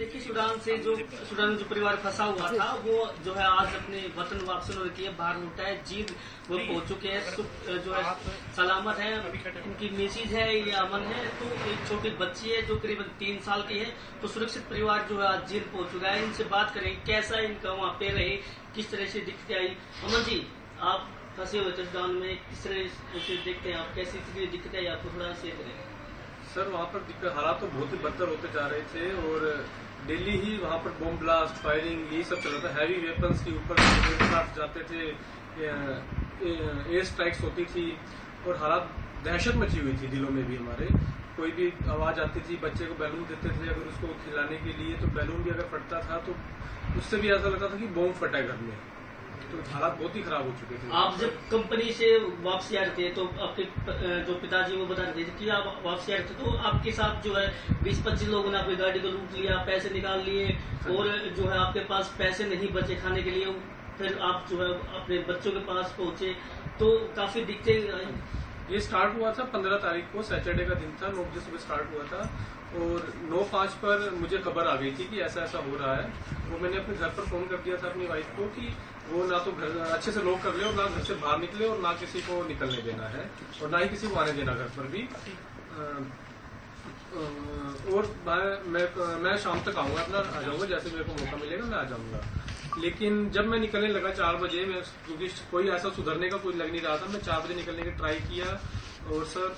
देखिए, सूडान में जो परिवार फंसा हुआ था, वो जो है आज अपने वतन वापसी उन्होंने किया, बाहर लौटा है, जीत वो पहुंच चुके हैं, जो है सलामत है। इनकी मैसेज है, ये अमन है। तो एक छोटी बच्ची है जो करीबन 3 साल की है, तो सुरक्षित परिवार जो है आज जेल पहुंच चुका है। इनसे बात करें कैसा इनका वहाँ पे रहे, किस तरह से दिक्कतें आई। अमन जी, आप फंसे हुए थे सूडान में, किस तरह से देखते हैं आप, कैसी दिक्कतें आई आपको, थोड़ा शेयर करें। सर, वहाँ पर हालात तो बहुत ही बदतर होते जा रहे थे और डेली ही वहाँ पर बम ब्लास्ट, फायरिंग, यही सब चल रहा था। हैवी वेपन्स के ऊपर एयरक्राफ्ट जाते थे, एयर स्ट्राइक्स होती थी और हालात दहशत मची हुई थी दिलों में भी हमारे। कोई भी आवाज आती थी, बच्चे को बैलून देते थे अगर उसको खिलाने के लिए, तो बैलून भी अगर फटता था तो उससे भी ऐसा लगता था कि बम फटा है घर में। तो हालात बहुत ही खराब हो चुके थे। आप जब कंपनी से वापसी आ रहे थे तो आपके जो पिताजी वो बता रहे थे कि आप वापसी आ रहे थे, तो आपके साथ जो है 20-25 लोगों ने आपकी गाड़ी को लूट लिया, पैसे निकाल लिए और जो है आपके पास पैसे नहीं बचे खाने के लिए। फिर आप जो है अपने बच्चों के पास पहुंचे तो काफी दिक्कतें आई। ये स्टार्ट हुआ था 15 तारीख को, सैटरडे का दिन था, 9 बजे सुबह स्टार्ट हुआ था और 9:05 पर मुझे खबर आ गई थी कि ऐसा ऐसा हो रहा है। वो मैंने अपने घर पर फोन कर दिया था अपनी वाइफ को कि वो ना तो घर अच्छे से लॉक कर ले और ना घर से बाहर निकले और ना किसी को निकलने देना है और ना ही किसी को आने देना घर पर भी। और मैं शाम तक आऊंगा, अपना आ जाऊंगा, जैसे मेरे को मौका मिलेगा मैं आ जाऊंगा। लेकिन जब मैं निकलने लगा 4 बजे, मैं क्योंकि कोई ऐसा सुधरने का कोई लग नहीं रहा था, मैं 4 बजे निकलने की ट्राई किया और सर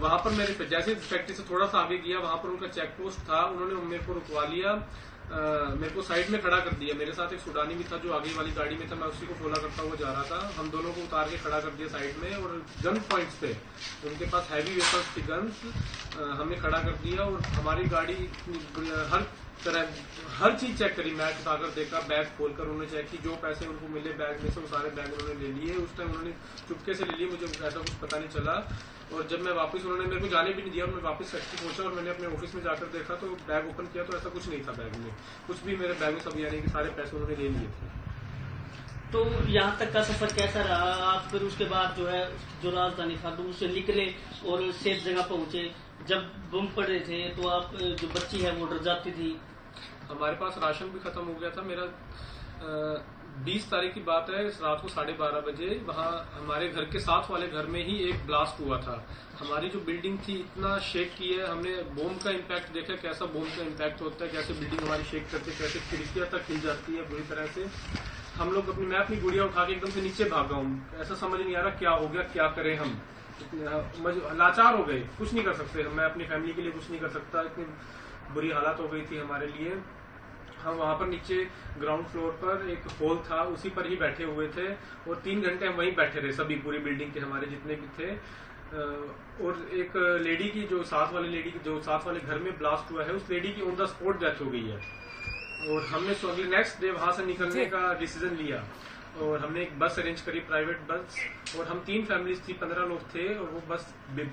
वहां पर मेरे जैसे फैक्ट्री से थोड़ा सा आगे गया, वहां पर उनका चेक पोस्ट था, उन्होंने मेरे को रुकवा लिया, मेरे को साइड में खड़ा कर दिया। मेरे साथ एक सूडानी भी था जो आगे वाली गाड़ी में था, मैं उसी को फॉलो करता हुआ जा रहा था। हम दोनों को उतार के खड़ा कर दिया साइड में और गन पॉइंट्स पे, उनके पास हैवी वेपन्स थी, गन्स, हमने खड़ा कर दिया और हमारी गाड़ी हर चीज चेक करी, मैच उठाकर देखा, बैग खोलकर उन्होंने चेक की, जो पैसे उनको मिले बैग में से वो सारे बैग उन्होंने ले लिए। उस टाइम उन्होंने चुपके से ले लिए, मुझे ऐसा कुछ पता नहीं चला। और जब मैं वापस, उन्होंने मेरे को जाने भी नहीं दिया और मैं वापस फैक्ट्री पहुंचा और मैंने अपने ऑफिस में जाकर देखा तो बैग ओपन किया तो ऐसा कुछ नहीं था बैग में, कुछ भी मेरे बैग में, सब यानी कि सारे पैसे उन्होंने ले लिए थे। तो यहाँ तक का सफर कैसा रहा? आप फिर उसके बाद जो है जो राजधानी खार्तूम से निकले और सेफ जगह पहुंचे। जब बम पड़े थे तो आप जो बच्ची है वो डर जाती थी। हमारे पास राशन भी खत्म हो गया था। मेरा 20 तारीख की बात है, रात को 12:30 बजे वहाँ हमारे घर के साथ वाले घर में ही एक ब्लास्ट हुआ था। हमारी जो बिल्डिंग थी इतना शेक की है, हमने बॉम्ब का इम्पैक्ट देखा, कैसा बॉम्ब का इम्पैक्ट होता है, कैसे बिल्डिंग हमारी शेक करती है, कैसे खिड़कियां तक हिल जाती है बुरी तरह से। हम लोग मैं अपनी गुड़िया उठा के एकदम से नीचे भागा हूँ, ऐसा समझ नहीं आ रहा क्या हो गया, क्या करें हम, लाचार हो गए, कुछ नहीं कर सकते। मैं अपनी फैमिली के लिए कुछ नहीं कर सकता, इतनी बुरी हालत हो गई थी हमारे लिए। हम वहां पर नीचे ग्राउंड फ्लोर पर एक हॉल था, उसी पर ही बैठे हुए थे और 3 घंटे हम वहीं बैठे रहे, सभी पूरी बिल्डिंग के हमारे जितने भी थे। और एक लेडी की, जो साथ वाले घर में ब्लास्ट हुआ है, उस लेडी की ऑन द स्पॉट डेथ हो गई है। और हमने नेक्स्ट डे वहां से निकलने का डिसीजन लिया और हमने एक बस अरेंज करी, प्राइवेट बस, और हम 3 फैमिलीज थी, 15 लोग थे और वो बस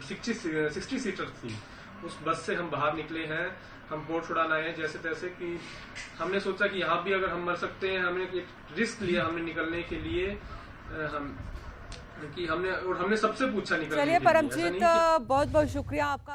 60 सीटर थी। उस बस से हम बाहर निकले हैं, हम पोर्ट छुड़ाना है जैसे तैसे, कि हमने सोचा कि यहाँ भी अगर हम मर सकते हैं, हमने एक रिस्क लिया हमने निकलने के लिए। हमने सबसे पूछा निकलने के लिए। चलिए परमजीत, बहुत बहुत शुक्रिया आपका।